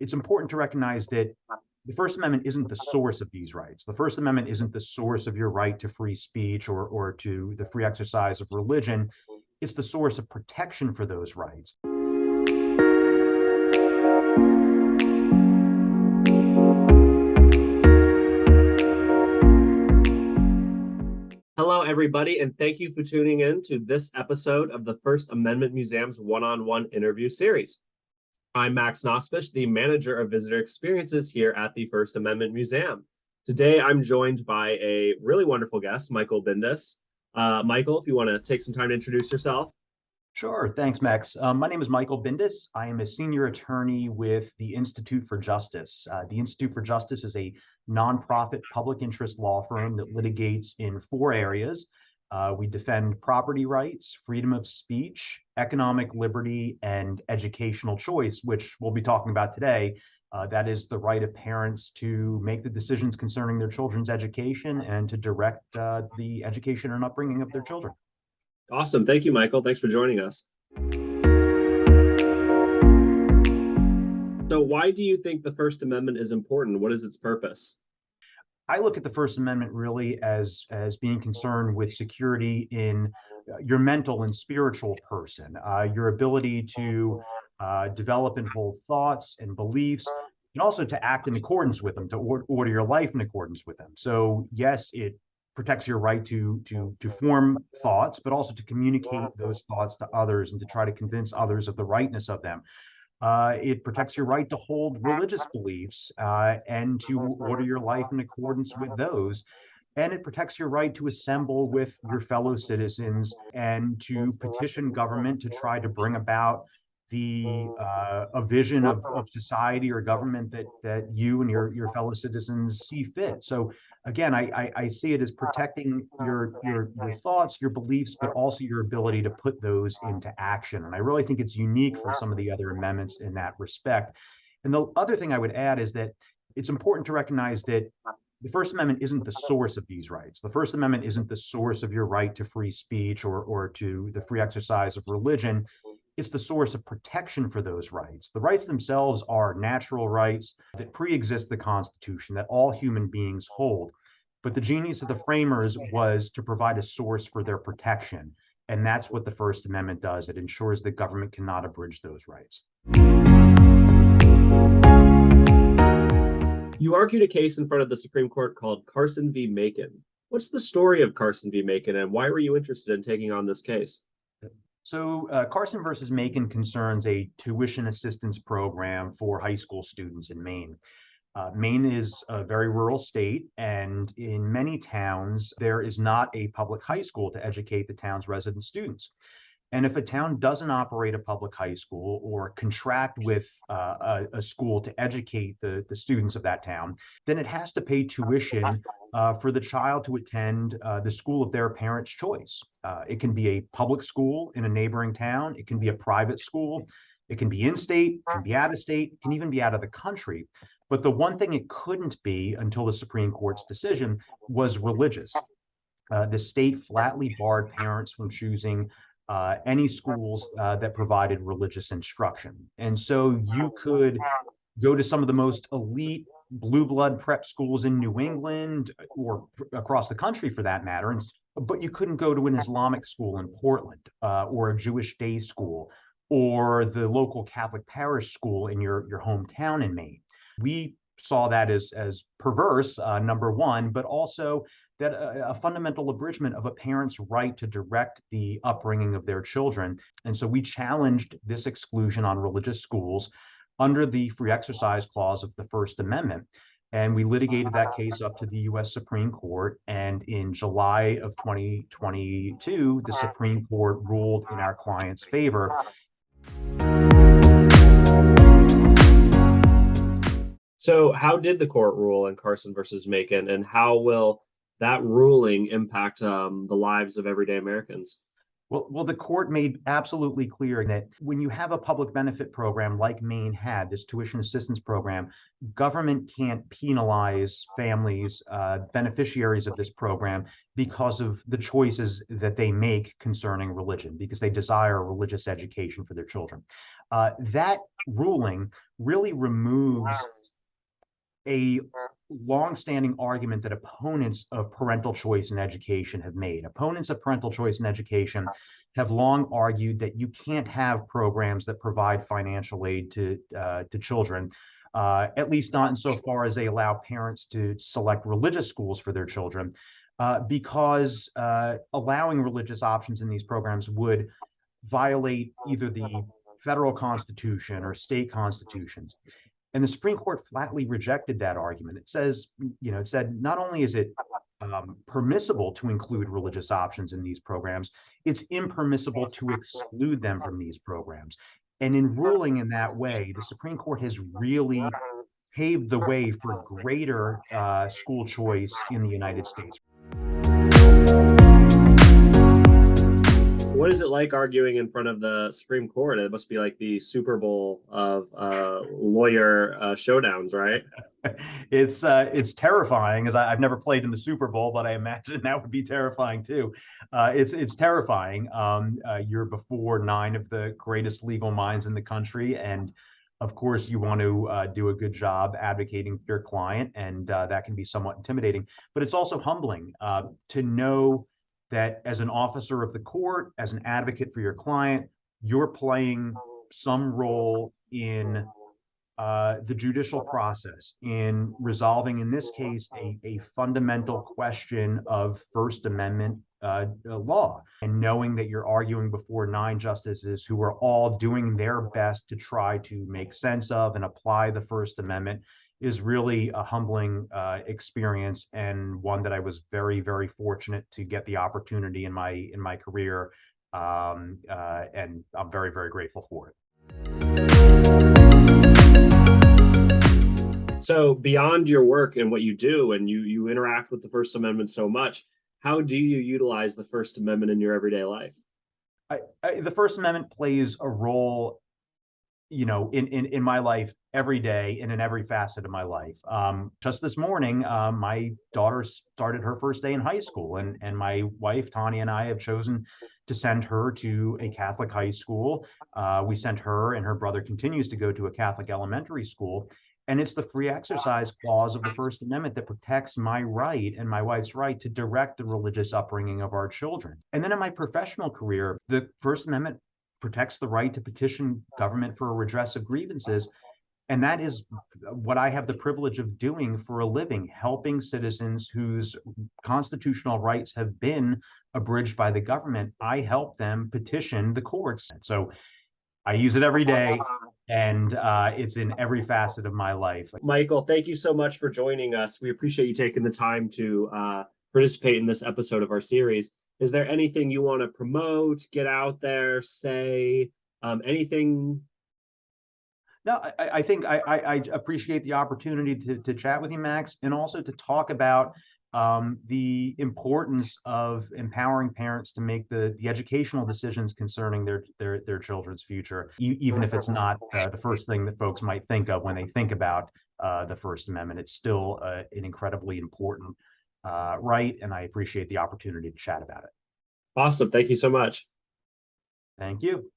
it's important to recognize that the First Amendment isn't the source of these rights. The First Amendment isn't the source of your right to free speech or to the free exercise of religion. It's the source of protection for those rights. Hello, everybody, and thank you for tuning in to this episode of the First Amendment Museum's one-on-one interview series. I'm Max Nospish, the manager of visitor experiences here at the First Amendment Museum. Today, I'm joined by a really wonderful guest, Michael Bindas. Michael, if you want to take some time to introduce yourself. Sure. Thanks, Max. My name is Michael Bindas. I am a senior attorney with the Institute for Justice. The Institute for Justice is a nonprofit public interest law firm that litigates in 4 areas. We defend property rights, freedom of speech, economic liberty, and educational choice, which we'll be talking about today. That is the right of parents to make the decisions concerning their children's education and to direct the education and upbringing of their children. Awesome. Thank you, Michael. Thanks for joining us. So why do you think the First Amendment is important? What is its purpose? I look at the First Amendment really as being concerned with security in your mental and spiritual person, your ability to develop and hold thoughts and beliefs, and also to act in accordance with them, to order your life in accordance with them. So yes, it protects your right to form thoughts, but also to communicate those thoughts to others and to try to convince others of the rightness of them. It protects your right to hold religious beliefs and to order your life in accordance with those. And it protects your right to assemble with your fellow citizens and to petition government to try to bring about a vision of society or government that you and your fellow citizens see fit. So again, I see it as protecting your thoughts, your beliefs, but also your ability to put those into action. And I really think it's unique from some of the other amendments in that respect. And the other thing I would add is that it's important to recognize that the First Amendment isn't the source of these rights. The First Amendment isn't the source of your right to free speech or to the free exercise of religion. It's the source of protection for those rights. The rights themselves are natural rights that pre-exist the Constitution, that all human beings hold. But the genius of the framers was to provide a source for their protection. And that's what the First Amendment does. It ensures that government cannot abridge those rights. You argued a case in front of the Supreme Court called Carson v. Makin. What's the story of Carson v. Makin, and why were you interested in taking on this case? So Carson versus Makin concerns a tuition assistance program for high school students in Maine. Maine is a very rural state, and in many towns, there is not a public high school to educate the town's resident students. And if a town doesn't operate a public high school or contract with a school to educate the students of that town, then it has to pay tuition for the child to attend the school of their parents' choice. It can be a public school in a neighboring town. It can be a private school. It can be in-state, it can be out-of-state, it can even be out of the country. But the one thing it couldn't be until the Supreme Court's decision was religious. The state flatly barred parents from choosing any schools that provided religious instruction. And so you could go to some of the most elite blue blood prep schools in New England or across the country for that matter, but you couldn't go to an Islamic school in Portland or a Jewish day school or the local Catholic parish school in your hometown in Maine. We saw that as perverse, number one, but also that a fundamental abridgment of a parent's right to direct the upbringing of their children. And so we challenged this exclusion on religious schools under the Free Exercise Clause of the First Amendment. And we litigated that case up to the U.S. Supreme Court. And in July of 2022, the Supreme Court ruled in our client's favor. So how did the court rule in Carson versus Makin, and how will that ruling impact the lives of everyday Americans? Well, the court made absolutely clear that when you have a public benefit program like Maine had, this tuition assistance program, government can't penalize families, beneficiaries of this program, because of the choices that they make concerning religion, because they desire religious education for their children. That ruling really removes a longstanding argument that opponents of parental choice in education have made. Opponents of parental choice in education have long argued that you can't have programs that provide financial aid to children, at least not insofar as they allow parents to select religious schools for their children, because allowing religious options in these programs would violate either the federal constitution or state constitutions. And the Supreme Court flatly rejected that argument. It says, it said not only is it permissible to include religious options in these programs, it's impermissible to exclude them from these programs. And in ruling in that way, the Supreme Court has really paved the way for greater school choice in the United States. What is it like arguing in front of the Supreme Court? It must be like the Super Bowl of lawyer showdowns, right? It's terrifying, as I've never played in the Super Bowl, but I imagine that would be terrifying too. It's terrifying. You're before 9 of the greatest legal minds in the country, and of course you want to do a good job advocating for your client, and that can be somewhat intimidating. But it's also humbling to know that as an officer of the court, as an advocate for your client, you're playing some role in the judicial process in resolving, in this case, a fundamental question of First Amendment law, and knowing that you're arguing before 9 justices who are all doing their best to try to make sense of and apply the First Amendment is really a humbling experience, and one that I was very, very fortunate to get the opportunity in my career, and I'm very, very grateful for it. So beyond your work and what you do, and you interact with the First Amendment so much, how do you utilize the First Amendment in your everyday life? The First Amendment plays a role, in my life every day and in every facet of my life. Just this morning, my daughter started her first day in high school, and my wife, Tanya, and I have chosen to send her to a Catholic high school. We sent her, and her brother continues to go to a Catholic elementary school. And it's the free exercise clause of the First Amendment that protects my right and my wife's right to direct the religious upbringing of our children. And then in my professional career, the First Amendment protects the right to petition government for a redress of grievances. And that is what I have the privilege of doing for a living, helping citizens whose constitutional rights have been abridged by the government. I help them petition the courts. So I use it every day, and it's in every facet of my life. Michael, thank you so much for joining us. We appreciate you taking the time to participate in this episode of our series. Is there anything you want to promote, get out there, say, anything? No, I think I appreciate the opportunity to chat with you, Max, and also to talk about the importance of empowering parents to make the educational decisions concerning their children's future, even if it's not the first thing that folks might think of when they think about the First Amendment. It's still an incredibly important right, and I appreciate the opportunity to chat about it. Awesome. Thank you so much. Thank you.